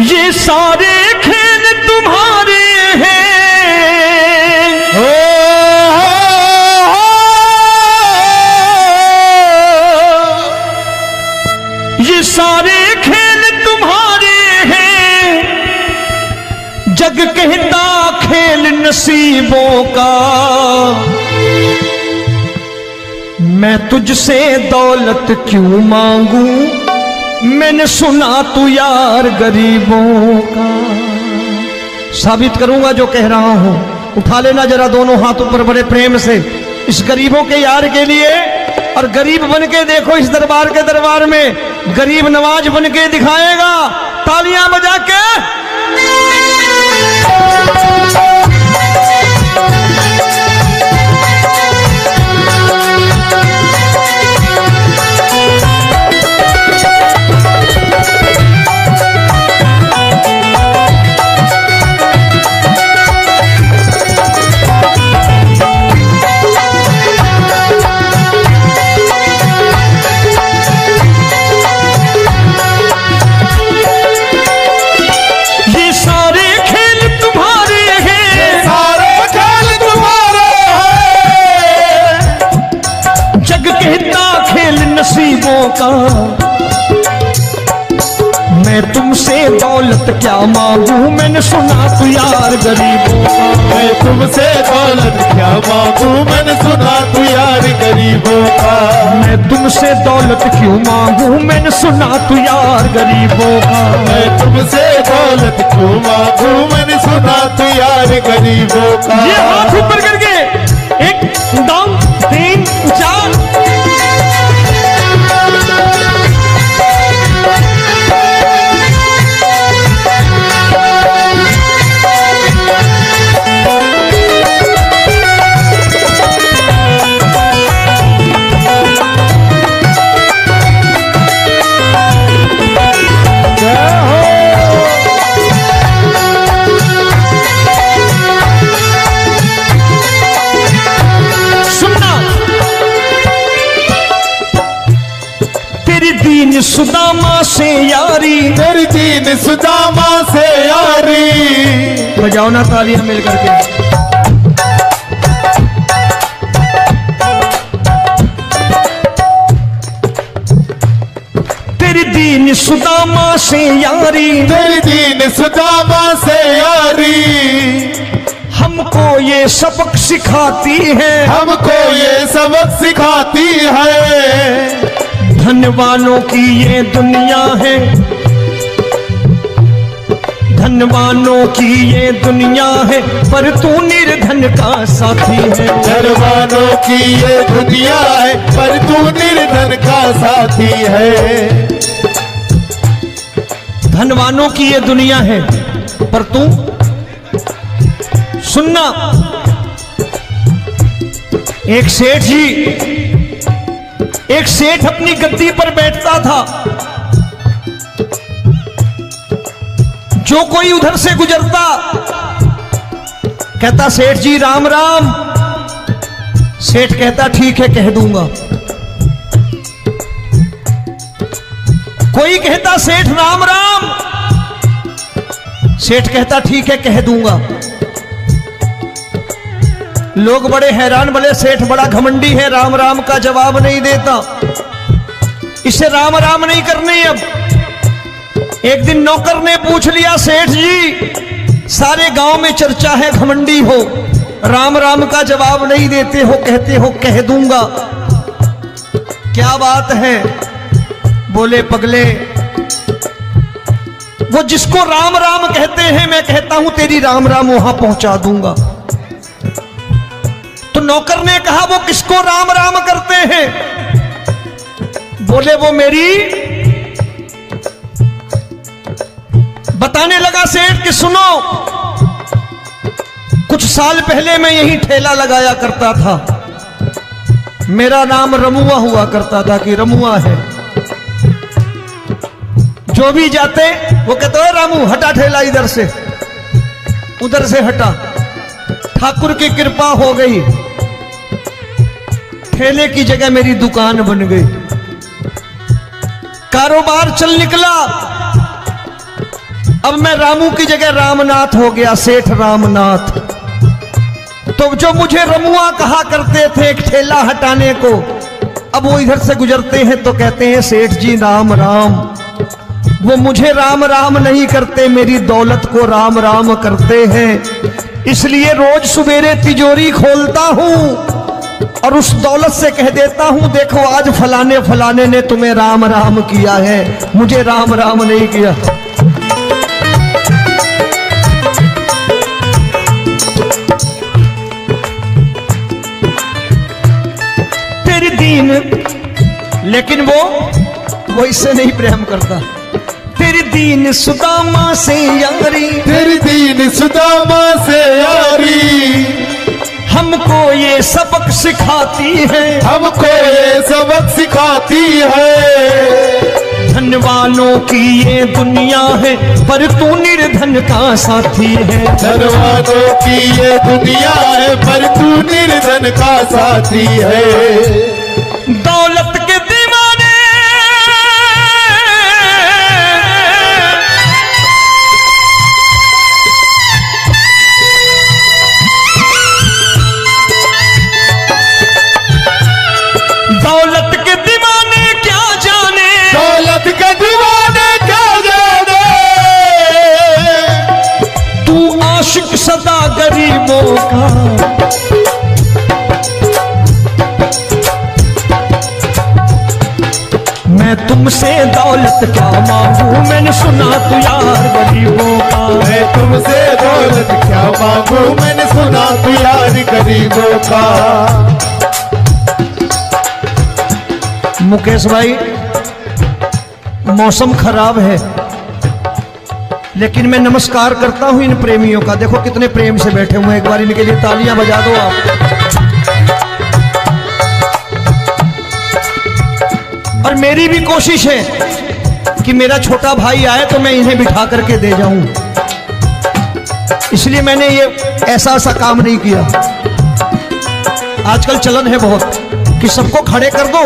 ये सारे खेल तुम्हारे हैं, ये सारे खेल तुम्हारे हैं, जग कहता खेल नसीबों का। मैं तुझसे दौलत क्यों मांगू, मैंने सुना तू यार गरीबों का। साबित करूंगा जो कह रहा हूं। उठा लेना जरा दोनों हाथ ऊपर बड़े प्रेम से इस गरीबों के यार के लिए। और गरीब बन के देखो इस दरबार के दरबार में गरीब नवाज बन के दिखाएगा, तालियां बजा के। नसीबों का मैं तुमसे दौलत क्या मांगू, मैंने सुना तू यार गरीबों का। मैं तुमसे दौलत क्या मांगू, मैंने सुना तू यार गरीबों का। मैं तुमसे दौलत क्यों मांगू, मैंने सुना तू यार गरीबों का। मैं तुमसे दौलत क्यों मांगू, मैंने सुना तू यार गरीबों का। ये हाथ ऊपर करके 1 2 3 4। दीन सुदामा से यारी, तेरी दीन सुदामा से यारी। बजाओ ना तालियां मिल करके। तेरी दीन सुदामा से यारी, तेरी दीन सुदामा से यारी। हमको ये सबक सिखाती है, हमको ये सबक सिखाती है। धनवानों की ये दुनिया है, धनवानों की ये दुनिया है, पर तू निर्धन का साथी है। धनवानों की ये दुनिया है, पर तू निर्धन का साथी है। धनवानों की ये दुनिया है, पर तू सुनना। एक सेठ अपनी गद्दी पर बैठता था। जो कोई उधर से गुजरता कहता सेठ जी राम राम। सेठ कहता ठीक है कह दूंगा। कोई कहता सेठ राम राम। सेठ कहता ठीक है कह दूंगा। लोग बड़े हैरान, बोले सेठ बड़ा घमंडी है, राम राम का जवाब नहीं देता, इसे राम राम नहीं करने। अब एक दिन नौकर ने पूछ लिया सेठ जी सारे गांव में चर्चा है घमंडी हो, राम राम का जवाब नहीं देते हो, कहते हो कह दूंगा, क्या बात है? बोले पगले वो जिसको राम राम कहते हैं मैं कहता हूं तेरी राम राम वहां पहुंचा दूंगा। तो नौकर ने कहा वो किसको राम राम करते हैं? बोले वो मेरी। बताने लगा सेठ कि सुनो, कुछ साल पहले मैं यही ठेला लगाया करता था, मेरा नाम रमुआ हुआ करता था कि रमुआ है। जो भी जाते वो कहते हो रामू हटा ठेला इधर से, उधर से हटा। ठाकुर की कृपा हो गई, ठेले की जगह मेरी दुकान बन गई, कारोबार चल निकला। अब मैं रामू की जगह रामनाथ हो गया, सेठ रामनाथ। तो जो मुझे रमुआ कहा करते थे एक ठेला हटाने को, अब वो इधर से गुजरते हैं तो कहते हैं सेठ जी राम राम। वो मुझे राम राम नहीं करते, मेरी दौलत को राम राम करते हैं। इसलिए रोज सवेरे तिजोरी खोलता हूं और उस दौलत से कह देता हूं, देखो आज फलाने फलाने ने तुम्हें राम राम किया है, मुझे राम राम नहीं किया। तेरी दीन, लेकिन वो इससे नहीं प्रेम करता। तेरी दीन सुदामा से यारी, तेरी दीन सुदामा से यारी, हमको ये सबक सिखाती है, हमको ये सबक सिखाती है। धन वालों की ये दुनिया है, पर तू निर्धन का साथी है। धन वालों की ये दुनिया है, पर तू निर्धन का साथी है। दौलत के दीवाने दौलत के दीवाने क्या जाने, दौलत के दीवाने क्या जाने। तू आशिक सदा गरीबों का। मैं तुमसे दौलत क्या मांगू, मैंने सुना तू यार गरीबों का। मैं तुमसे दौलत क्या मांगू, मैंने सुना तू यार गरीबों का। मुकेश भाई, मौसम खराब है, लेकिन मैं नमस्कार करता हूं इन प्रेमियों का। देखो कितने प्रेम से बैठे हुए हैं, एक बार इनके लिए तालियां बजा दो आप। और मेरी भी कोशिश है कि मेरा छोटा भाई आए तो मैं इन्हें बिठा करके दे जाऊं, इसलिए मैंने ये ऐसा काम नहीं किया। आजकल चलन है बहुत कि सबको खड़े कर दो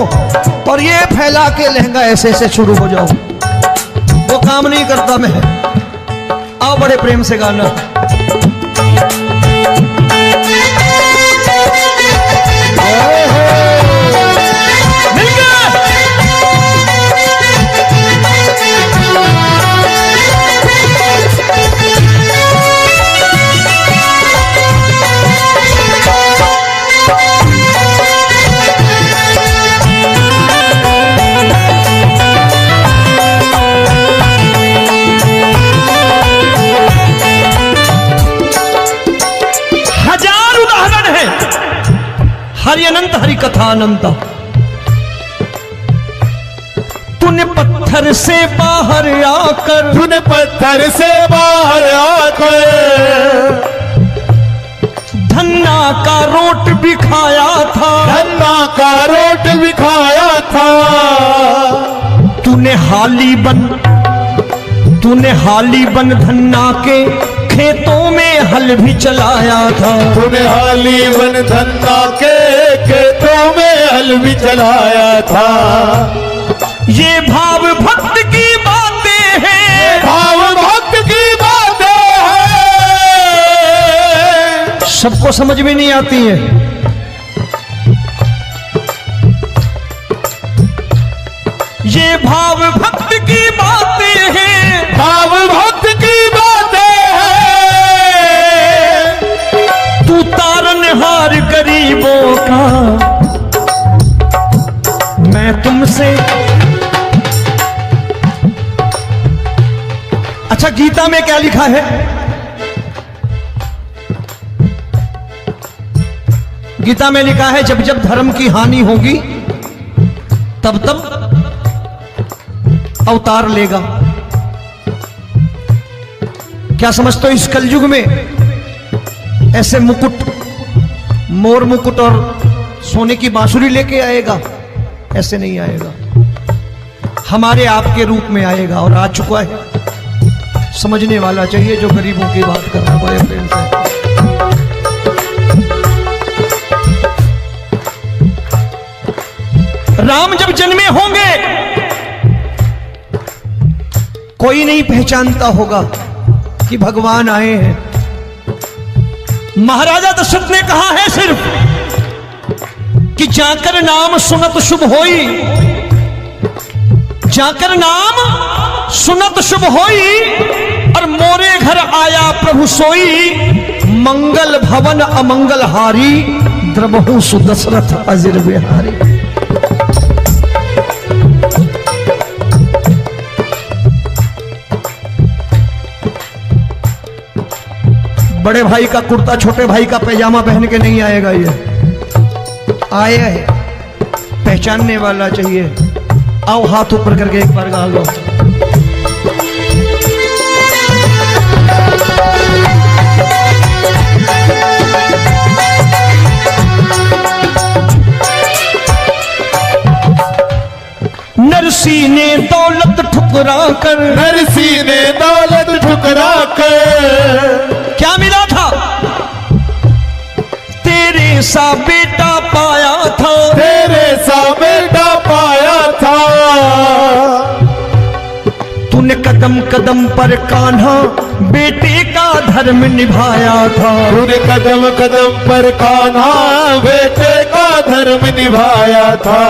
और ये फैला के लहंगा ऐसे ऐसे शुरू हो जाओ, वो काम नहीं करता मैं। आओ बड़े प्रेम से गाना। हरि अनंत हरि कथा अनंत। तूने पत्थर से बाहर आकर, तूने पत्थर से बाहर आकर धन्ना का रोट भी खाया था, धन्ना का रोट भी खाया था। तूने हाली बन धन्ना के खेतों में हल भी चलाया था। तूने हाली बन धन्ना के खेतों में हल भी चलाया था। ये भाव भक्त की बातें हैं, भाव भक्त की बातें हैं, सबको समझ में नहीं आती है। ये भाव भक्त की बातें हैं, भाव भक्त की बातें हैं। तू तारनहार गरीबों का, मैं तुमसे। अच्छा, गीता में क्या लिखा है? गीता में लिखा है जब जब धर्म की हानि होगी तब तब अवतार लेगा। क्या समझते हो, इस कलयुग में ऐसे मुकुट, मोर मुकुट और सोने की बांसुरी लेके आएगा? ऐसे नहीं आएगा, हमारे आपके रूप में आएगा और आ चुका है। समझने वाला चाहिए जो गरीबों की बात कर रहा है बड़े प्रेम से। राम जब जन्मे होंगे कोई नहीं पहचानता होगा, कि भगवान आए हैं। महाराजा दशरथ ने कहा है सिर्फ कि जाकर नाम सुनत शुभ होई, जाकर नाम सुनत शुभ होई, और मोरे घर आया प्रभु सोई, मंगल भवन अमंगल हारी, द्रबहु सुदशरथ अजिर बिहारी। बड़े भाई का कुर्ता छोटे भाई का पैजामा पहन के नहीं आएगा, ये आए है पहचानने वाला चाहिए। आओ हाथ ऊपर करके एक बार गा लो। नरसी ने दौलत ठुकरा कर, नरसी ने दौलत ठुकरा कर, क्या मिला था? तेरे सा बेटा पाया था, तेरे सा बेटा पाया था। तूने कदम कदम पर कान्हा बेटे का धर्म निभाया था, तूने कदम कदम पर कान्हा बेटे का धर्म निभाया था।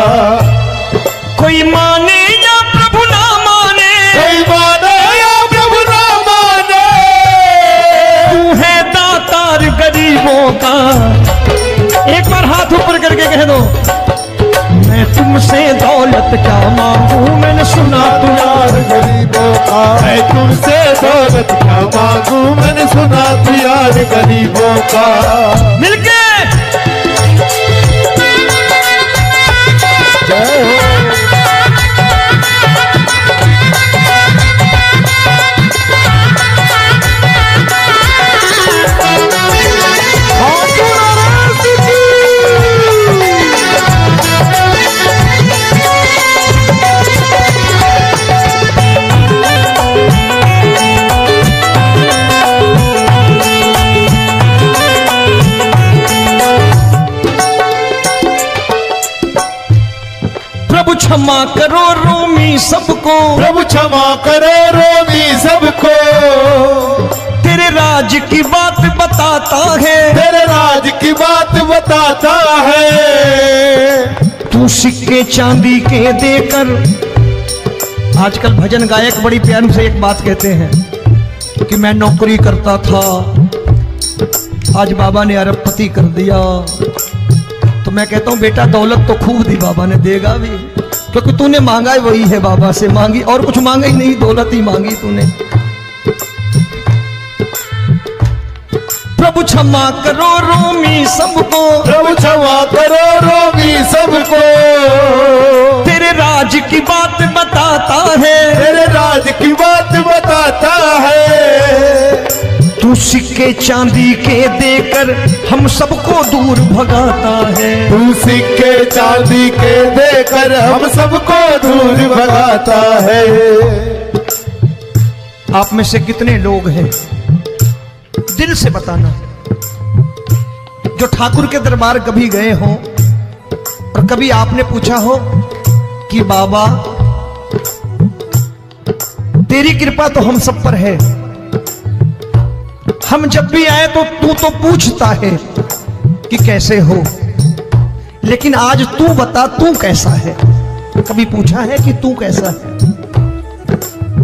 कोई माने या प्रभु ना माने, कोई माने या प्रभु ना माने, तू है दातार गरीबों का। एक बार हाथ ऊपर करके कह दो, मैं तुमसे दौलत क्या मांगू, मैंने सुना तू यार गरीबों का। मैं तुमसे दौलत क्या मांगू, मैंने सुना तू यार गरीबों का। मिलके जय हो। प्रभु क्षमा करो रोमी सबको, प्रभु क्षमा करो रोमी सबको। तेरे राज की बात बताता है, तेरे राज की बात बताता है। तू सिक्के चांदी के देकर। आजकल भजन गायक बड़ी प्यार से एक बात कहते हैं कि मैं नौकरी करता था, आज बाबा ने अरबपति कर दिया। तो मैं कहता हूं बेटा दौलत तो खूब दी बाबा ने, देगा भी, क्योंकि तूने मांगा ही वही है बाबा से, मांगी और कुछ मांगा ही नहीं, दौलत ही मांगी तूने। प्रभु क्षमा करो रोमी सबको, प्रभु क्षमा करो रोमी सबको। तेरे राज की बात बताता है, तेरे राज की बात बताता है। तू सिक्के चांदी के देकर हम सबको दूर भगाता है। तू सिक्के चांदी के देकर हम सबको दूर भगाता है। आप में से कितने लोग हैं, दिल से बताना, जो ठाकुर के दरबार कभी गए हो और कभी आपने पूछा हो कि बाबा तेरी कृपा तो हम सब पर है, हम जब भी आए तो तू तो पूछता है कि कैसे हो, लेकिन आज तू बता तू कैसा है। कभी पूछा है कि तू कैसा है?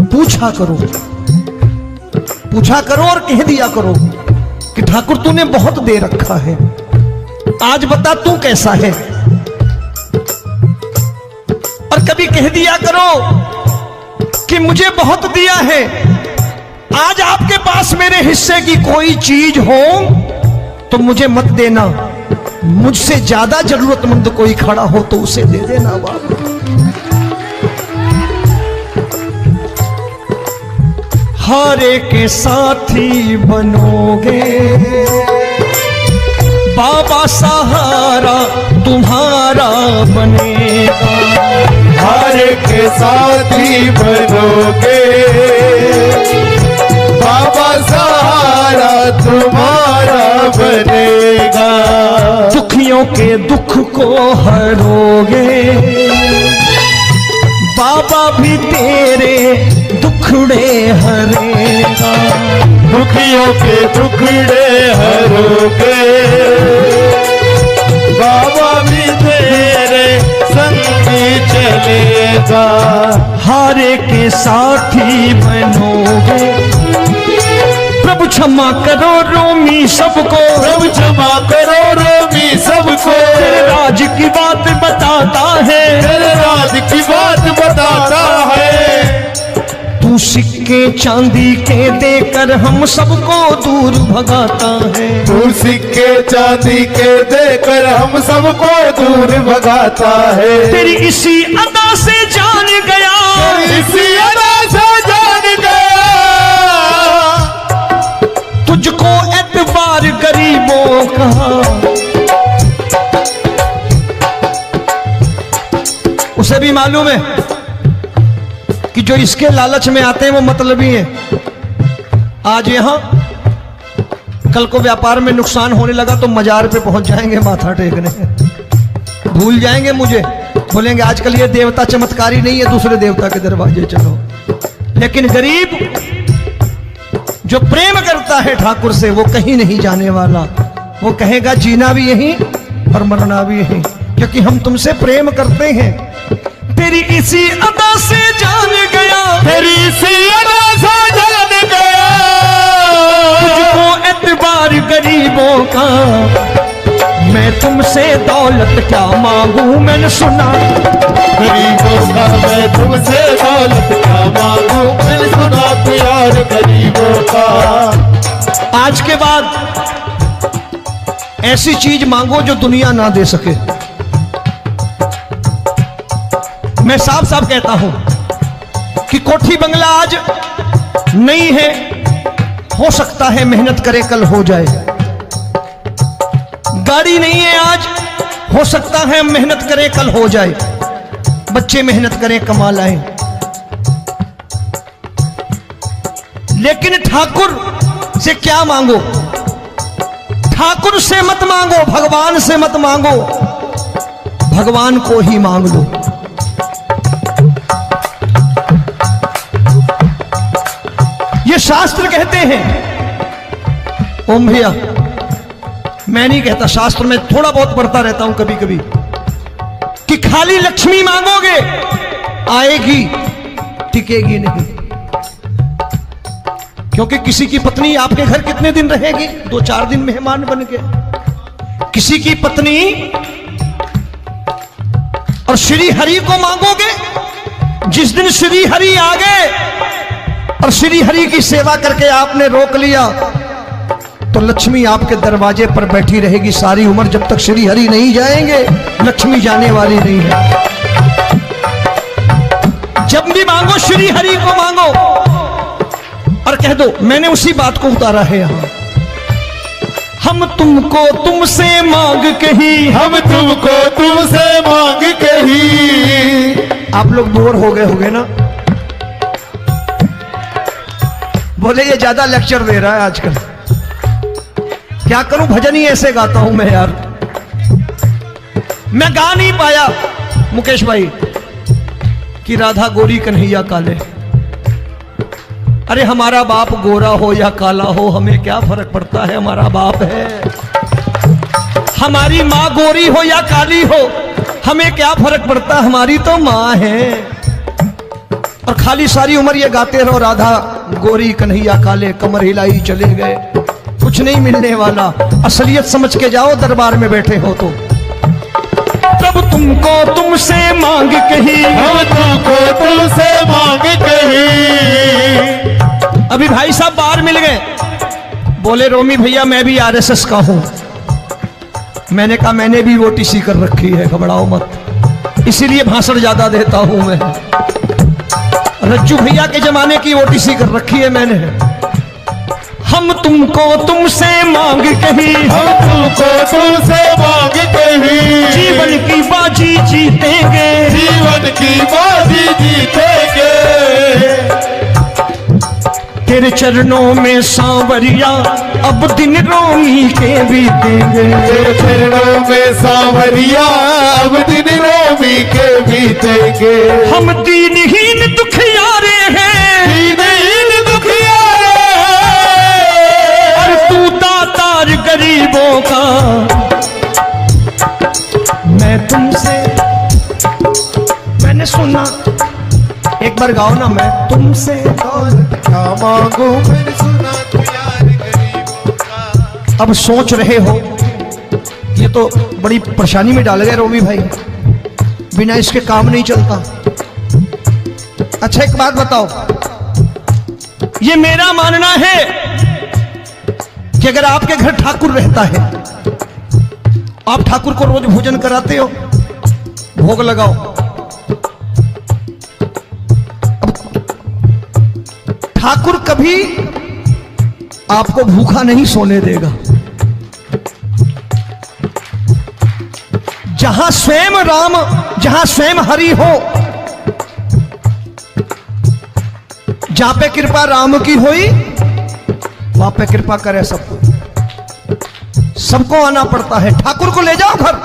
पूछा करो, पूछा करो और कह दिया करो कि ठाकुर तूने बहुत दे रखा है, आज बता तू कैसा है। और कभी कह दिया करो कि मुझे बहुत दिया है, आज आपके पास मेरे हिस्से की कोई चीज हो तो मुझे मत देना, मुझसे ज्यादा जरूरतमंद कोई खड़ा हो तो उसे दे देना बाबा। हारे के साथी बनोगे बाबा, सहारा तुम्हारा बनेगा। हारे के साथी बनोगे बाबा, सहारा तुम्हारा बनेगा। दुखियों के दुख को हरोगे बाबा, भी तेरे दुखड़े हरेगा। के टुकड़े हरोगे, बाबा भी तेरे संगी चलेगा। हारे के साथी बनोगे, प्रभु क्षमा करो रोमी सबको, प्रभु क्षमा करो रोमी सबको। तेरे राज की बात बताता है, तेरे राज की बात बताता है। तू सिक्के चांदी के देकर हम सबको दूर भगाता है। तू सिक्के चांदी के देकर हम सबको दूर भगाता है। तेरी इसी अदा से जान गया, इसी अदा से जान गया, तुझको एतबार गरीबों का। उसे भी मालूम है कि जो इसके लालच में आते हैं वो मतलबी हैं। आज यहां कल को व्यापार में नुकसान होने लगा तो मजार पे पहुंच जाएंगे माथा टेकने, भूल जाएंगे मुझे, बोलेंगे आजकल ये देवता चमत्कारी नहीं है, दूसरे देवता के दरवाजे चलो। लेकिन गरीब जो प्रेम करता है ठाकुर से वो कहीं नहीं जाने वाला, वो कहेगा जीना भी यहीं और मरना भी यहीं, क्योंकि हम तुमसे प्रेम करते हैं। तेरी इसी अदा से जान गया, तेरी इसी अदा से जान गया, तुझको एतबार गरीबों का। मैं तुमसे दौलत क्या मांगू, मैंने सुना गरीबों का। मैं तुमसे दौलत क्या मांगू, मैंने सुना प्यार गरीबों का। आज के बाद ऐसी चीज मांगो जो दुनिया ना दे सके। मैं साफ साफ कहता हूं कि कोठी बंगला आज नहीं है, हो सकता है मेहनत करे कल हो जाए। गाड़ी नहीं है आज, हो सकता है मेहनत करें कल हो जाए। बच्चे मेहनत करें कमा लाएं, लेकिन ठाकुर से क्या मांगो? ठाकुर से मत मांगो, भगवान से मत मांगो, भगवान को ही मांग लो। ये शास्त्र कहते हैं, ओम भैया मैं नहीं कहता, शास्त्र में थोड़ा बहुत पढ़ता रहता हूं कभी कभी, कि खाली लक्ष्मी मांगोगे आएगी, टिकेगी नहीं। क्योंकि किसी की पत्नी आपके घर कितने दिन रहेगी? 2-4 दिन मेहमान बन के। किसी की पत्नी और श्री हरि को मांगोगे, जिस दिन श्री हरि आ गए और श्री हरि की सेवा करके आपने रोक लिया तो लक्ष्मी आपके दरवाजे पर बैठी रहेगी सारी उम्र। जब तक श्री हरि नहीं जाएंगे लक्ष्मी जाने वाली नहीं है। जब भी मांगो श्री हरि को मांगो और कह दो मैंने उसी बात को उतारा है यहां। हम तुमको तुमसे मांग कही, हम तुमको तुमसे मांग कही। आप लोग बोर हो गए होंगे ना, बोले ये ज्यादा लेक्चर दे रहा है आजकल। क्या करूं, भजन ही ऐसे गाता हूं मैं यार। मैं गा नहीं पाया मुकेश भाई कि राधा गोरी कन्हैया काले। अरे हमारा बाप गोरा हो या काला हो हमें क्या फर्क पड़ता है, हमारा बाप है। हमारी माँ गोरी हो या काली हो हमें क्या फर्क पड़ता, हमारी तो माँ है। और खाली सारी उम्र ये गाते रहो राधा गोरी कन्हैया काले, कमर हिलाई चले गए, कुछ नहीं मिलने वाला। असलियत समझ के जाओ दरबार में बैठे हो तो। तब तुमको तुमसे मांग कही, हम तुमको तुमसे मांग कही। अभी भाई साहब बाहर मिल गए, बोले रोमी भैया मैं भी आरएसएस का हूं। मैंने कहा मैंने भी ओटीसी कर रखी है, घबराओ मत, इसीलिए भाषण ज्यादा देता हूं मैं। रज्जू भैया के जमाने की ओटीसी कर रखी है मैंने। हम तुमको तुमसे मांग कही, हम तुमको तुमसे मांग कही। जीवन की बाजी जीतेंगे, जीवन की बाजी जीतेंगे। तेरे चरणों में सांवरिया अब दिन रोमी के बीतेंगे। तेरे चरणों में सांवरिया अब दिन रोमी के बीतेंगे। हम दीनहीन दुखियारे हैं, दीनहीन दुखियारे हैं। एक बार गाओ ना, मैं तुमसे दौलत क्या मांगू मैंने सुना तू यार गरीबों का। अब सोच रहे हो ये तो बड़ी परेशानी में डाल गए रोमी भाई, बिना इसके काम नहीं चलता। अच्छा एक बात बताओ, ये मेरा मानना है कि अगर आपके घर ठाकुर रहता है, आप ठाकुर को रोज भोजन कराते हो, भोग लगाओ, अब ठाकुर कभी आपको भूखा नहीं सोने देगा। जहां स्वयं राम, जहां स्वयं हरि हो, जहां पे कृपा राम की हुई वहां पे कृपा करे सबको, सबको आना पड़ता है। ठाकुर को ले जाओ घर।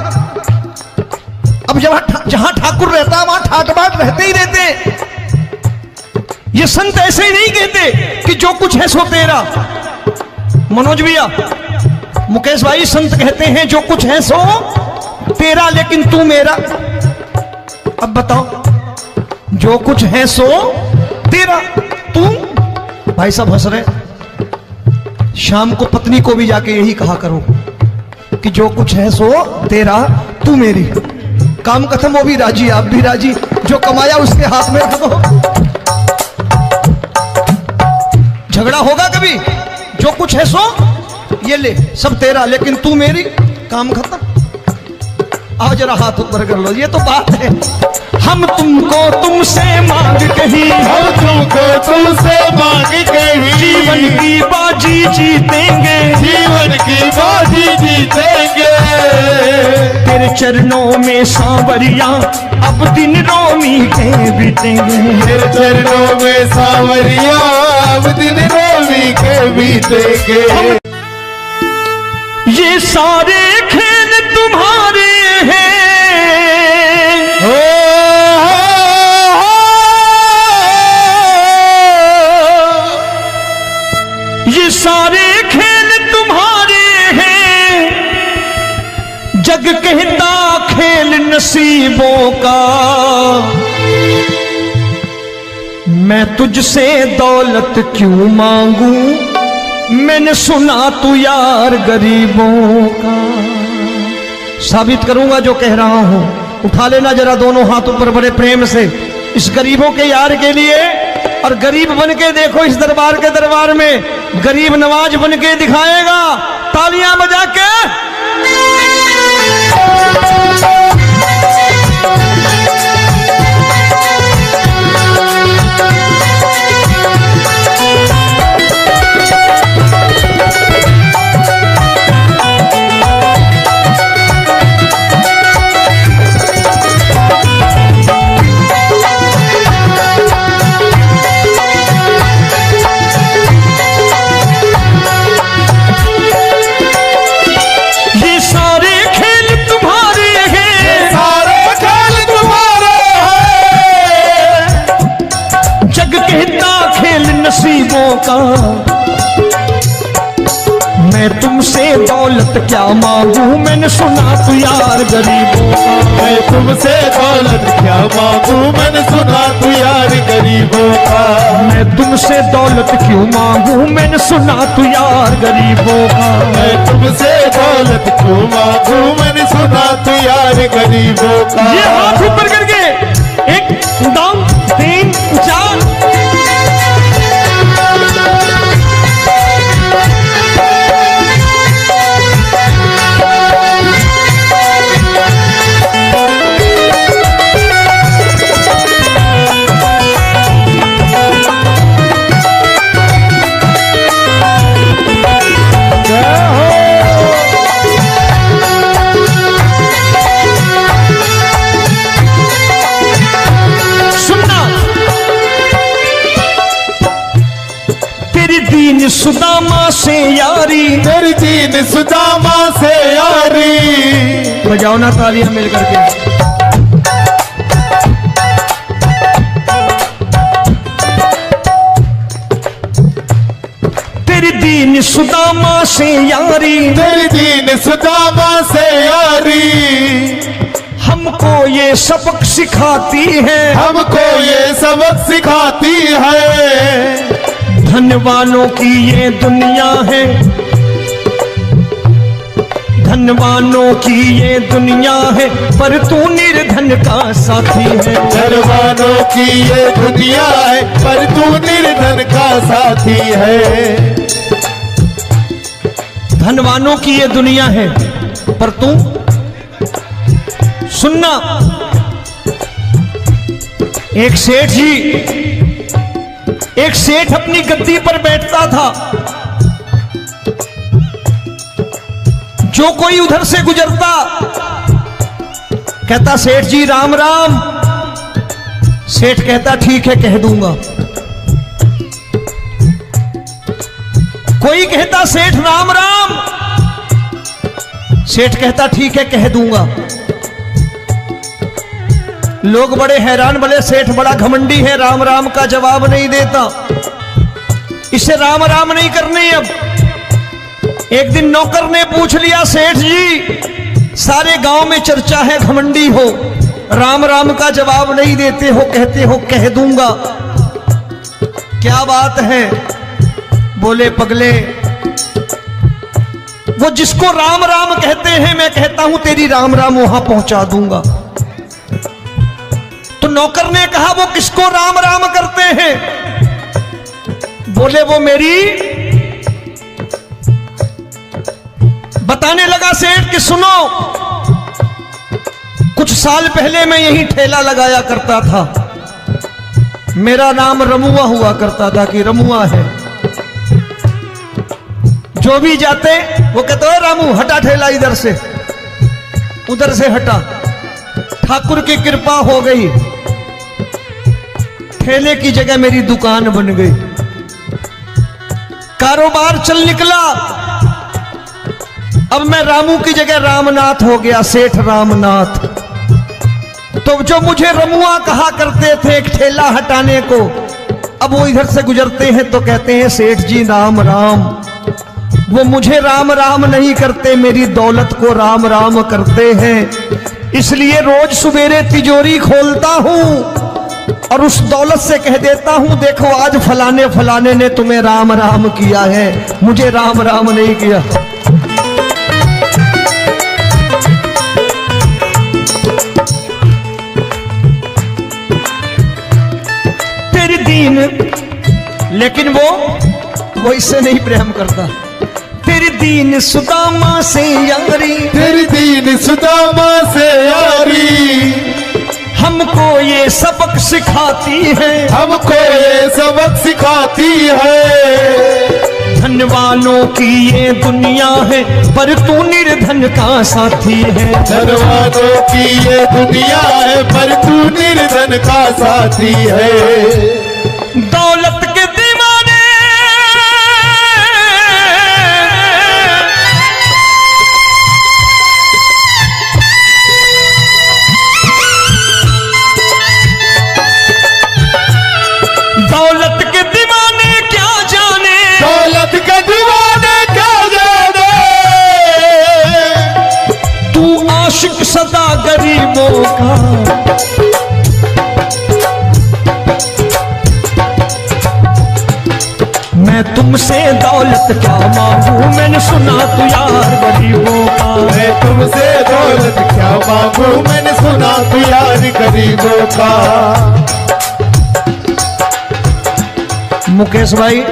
अब जहां ठाकुर रहता है वहां ठाट बाट रहते ही रहते। ये संत ऐसे ही नहीं कहते कि जो कुछ है सो तेरा। मनोज भैया, मुकेश भाई, संत कहते हैं जो कुछ है सो तेरा लेकिन तू मेरा। अब बताओ, जो कुछ है सो तेरा, तू। भाई साहब हंस रहे। शाम को पत्नी को भी जाके यही कहा करो कि जो कुछ है सो तेरा, तू मेरी। काम खत्म, वो भी राजी, आप भी राजी। जो कमाया उसके हाथ में रख दो। झगड़ा होगा कभी? जो कुछ है सो ये ले, सब तेरा लेकिन तू मेरी। काम खत्म। आओ जरा हाथ ऊपर कर लो, ये तो बात है। हम तुमको तुमसे मांग कहीं, हम तुमको तुमसे मांग कहीं, जीवन की बाजी जीतेंगे, जीवन की बाजी जीतेंगे। तेरे चरणों में सांवरिया अब दिन रोमी के बीतेंगे। तेरे चरणों में सांवरिया अब दिन रोमी के बीतेंगे। ये सारे खेल तुम्हारे हैं, ये सारे खेल तुम्हारे हैं। जग कहता खेल नसीबों का, मैं तुझसे दौलत क्यों मांगू, मैंने सुना तू यार गरीबों का। साबित करूंगा जो कह रहा हूं। उठा लेना जरा दोनों हाथ ऊपर बड़े प्रेम से इस गरीबों के यार के लिए। और गरीब बन के देखो इस दरबार के दरबार में, गरीब नवाज बन के दिखाएगा, तालियां बजा के। नसीबों का, मैं तुमसे दौलत क्या मांगू, मैंने सुना तू यार गरीबों का। मैं तुमसे दौलत क्या मांगू, मैंने सुना तू यार गरीबों का। मैं तुमसे दौलत क्यों मांगू, मैंने सुना तू यार गरीबों का। मैं तुमसे दौलत क्यों मांगू, मैंने सुना तू यार गरीबों का। ये हाथ ऊपर करके 1 2 3 4। दीन सुदामा से यारी, तेरी दीन सुदामा से यारी। बजाओ ना तालियां मिल करके। तेरी दीन सुदामा से यारी, तेरी दीन सुदामा से यारी। हम हमको ये सबक सिखाती है, हमको ये सबक सिखाती है। धनवानों की ये दुनिया है, धनवानों की ये दुनिया है, पर तू निर्धन का साथी है। धनवानों की ये दुनिया है, पर तू निर्धन का साथी है। धनवानों की ये दुनिया है, पर तू सुनना। एक सेठ जी, एक सेठ अपनी गद्दी पर बैठता था। जो कोई उधर से गुजरता कहता सेठ जी राम राम। सेठ कहता ठीक है कह दूंगा। कोई कहता सेठ राम राम। सेठ कहता ठीक है कह दूंगा। लोग बड़े हैरान, बोले सेठ बड़ा घमंडी है, राम राम का जवाब नहीं देता, इसे राम राम नहीं करने। अब एक दिन नौकर ने पूछ लिया सेठ जी सारे गांव में चर्चा है घमंडी हो, राम राम का जवाब नहीं देते हो, कहते हो कह दूंगा, क्या बात है? बोले पगले वो जिसको राम राम कहते हैं मैं कहता हूं तेरी राम राम वहां पहुंचा दूंगा। तो नौकर ने कहा वो किसको राम राम करते हैं? बोले वो मेरी। बताने लगा सेठ कि सुनो, कुछ साल पहले मैं यही ठेला लगाया करता था, मेरा नाम रमुआ हुआ करता था कि रमुआ है। जो भी जाते वो कहते हो रामू हटा ठेला इधर से, उधर से हटा। ठाकुर की कृपा हो गई, ठेले की जगह मेरी दुकान बन गई, कारोबार चल निकला। अब मैं रामू की जगह रामनाथ हो गया, सेठ रामनाथ। तो जो मुझे रमुआ कहा करते थे एक ठेला हटाने को, अब वो इधर से गुजरते हैं तो कहते हैं सेठ जी राम राम। वो मुझे राम राम नहीं करते, मेरी दौलत को राम राम करते हैं। इसलिए रोज सवेरे तिजोरी खोलता हूं और उस दौलत से कह देता हूं देखो आज फलाने फलाने ने तुम्हें राम राम किया है, मुझे राम राम नहीं किया। तेरी दीन, लेकिन वो इससे नहीं प्रेम करता। तेरी दीन सुदामा से यारी, तेरी दीन सुदामा से यारी, हमको ये सबक सिखाती है, हमको ये सबक सिखाती है। धनवानों की ये दुनिया है, पर तू निर्धन का साथी है। धनवानों की ये दुनिया है, पर तू निर्धन का साथी है। दौलत के दीवाने दौलत के दीवाने क्या जाने, दौलत के दीवाने क्या जाने, तू आशिक सदा गरीबों का। मैं तुमसे दौलत क्या मांगू, मैंने सुना तू यार गरीबों का। मैं तुमसे दौलत क्या मांगू, मैंने सुना तू यार गरीबों का। मुकेश भाई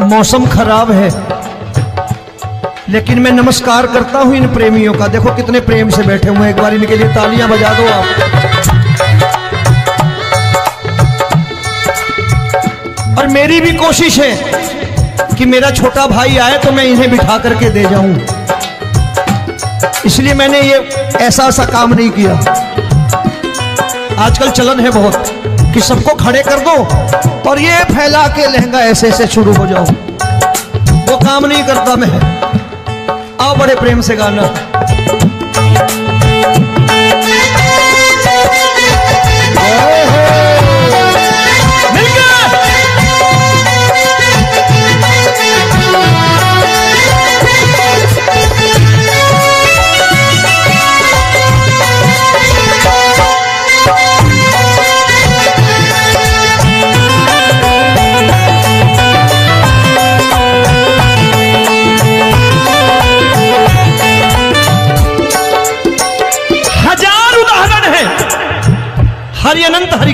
मौसम खराब है, लेकिन मैं नमस्कार करता हूं इन प्रेमियों का। देखो कितने प्रेम से बैठे हुए हैं, एक बार इनके लिए तालियां बजा दो आप। और मेरी भी कोशिश है कि मेरा छोटा भाई आए तो मैं इन्हें बिठा करके दे जाऊं, इसलिए मैंने ये ऐसा काम नहीं किया। आजकल चलन है बहुत कि सबको खड़े कर दो और ये फैला के लहंगा ऐसे ऐसे शुरू हो जाओ, वो काम नहीं करता मैं। आओ बड़े प्रेम से गाना।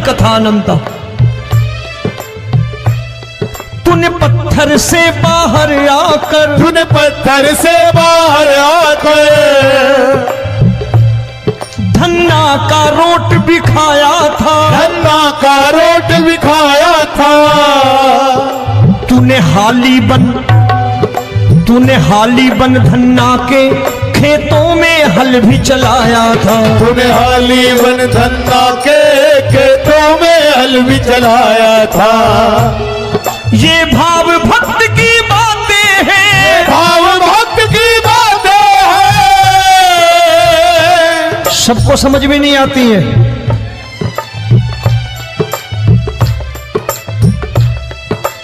कथा अनंता। तूने पत्थर से बाहर आकर, तूने पत्थर से बाहर आकर धन्ना का रोट भी खाया था, धन्ना का रोट भी खाया था। तूने हाली बन धन्ना के खेतों में हल भी चलाया था। तूने हाली बन धन्ना के खेतों में हल भी चलाया था। ये भाव भक्त की बातें हैं, भाव भक्त की बातें हैं। सबको समझ में नहीं आती है।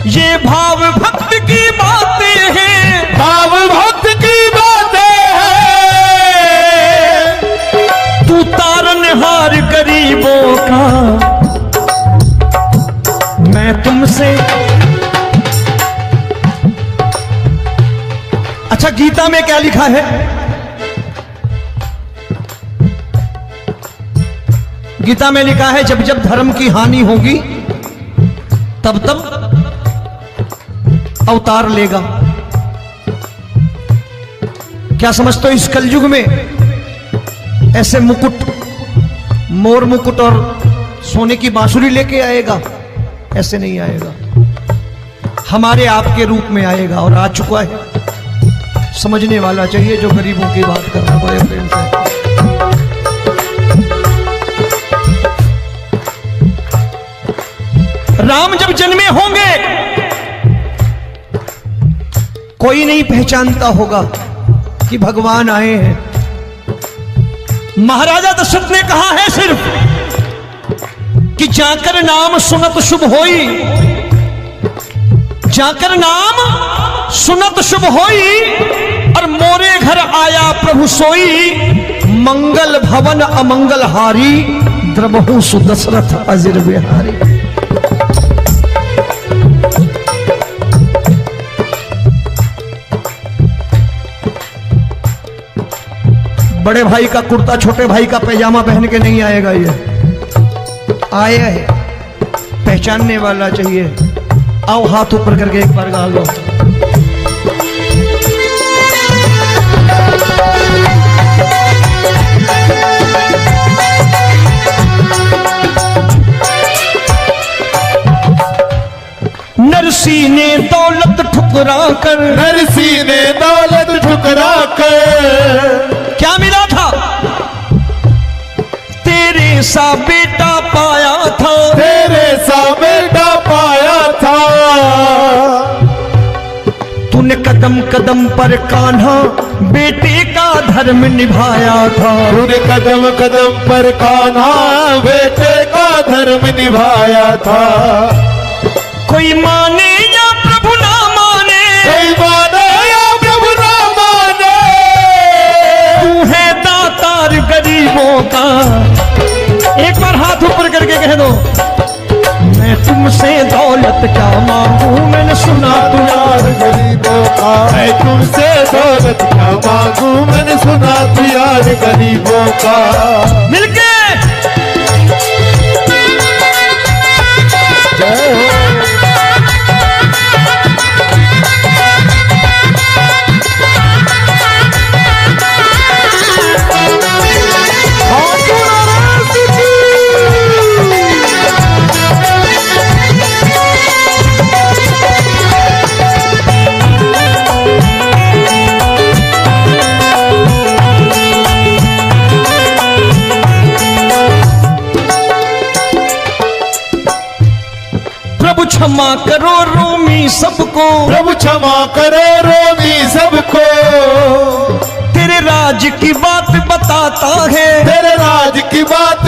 ये भाव भक्त की बातें हैं, भाव भक्त की बातें हैं। तू तारनहार गरीबों का, मैं तुमसे। अच्छा, गीता में क्या लिखा है? गीता में लिखा है जब जब धर्म की हानि होगी तब तब अवतार लेगा। क्या समझते हो इस कलयुग में ऐसे मुकुट, मोर मुकुट और सोने की बांसुरी लेके आएगा? ऐसे नहीं आएगा, हमारे आपके रूप में आएगा और आ चुका है। समझने वाला चाहिए जो गरीबों की बात कर रहा बड़े प्रेम से। राम जब जन्मे होंगे कोई नहीं पहचानता होगा कि भगवान आए हैं। महाराजा दशरथ ने कहा है सिर्फ कि जाकर नाम सुनत शुभ होई, जाकर नाम सुनत शुभ होई, और मोरे घर आया प्रभु सोई, मंगल भवन अमंगल हारी, द्रबहु सुदशरथ अजिर बिहारी। बड़े भाई का कुर्ता छोटे भाई का पैजामा पहन के नहीं आएगा, ये आया है, पहचानने वाला चाहिए। आओ हाथ ऊपर करके एक बार गा लो। नरसी ने दौलत ठुकरा कर, नरसी ने दौलत ठुकरा कर क्या मिला था? तेरे सा बेटा पाया था, तेरे सा बेटा पाया था। तूने कदम कदम पर कान्हा बेटे का धर्म निभाया था। तूने कदम कदम पर कान्हा बेटे का धर्म निभाया था। कोई माने या प्रभु ना माने, कोई माने या प्रभु ना माने, तू है दातार गरीबों का। एक बार हाथ ऊपर करके कह दो, मैं तुमसे दौलत क्या मांगू, मैंने सुना तू यार गरीबों का। मैं तुमसे दौलत क्या मांगू, मैंने सुना तू यार गरीबों का। मिलके जय हो। प्रभु क्षमा करो रोमी सबको, प्रभु क्षमा करो रोमी सबको। तेरे राज की बात बताता है, तेरे राज की बात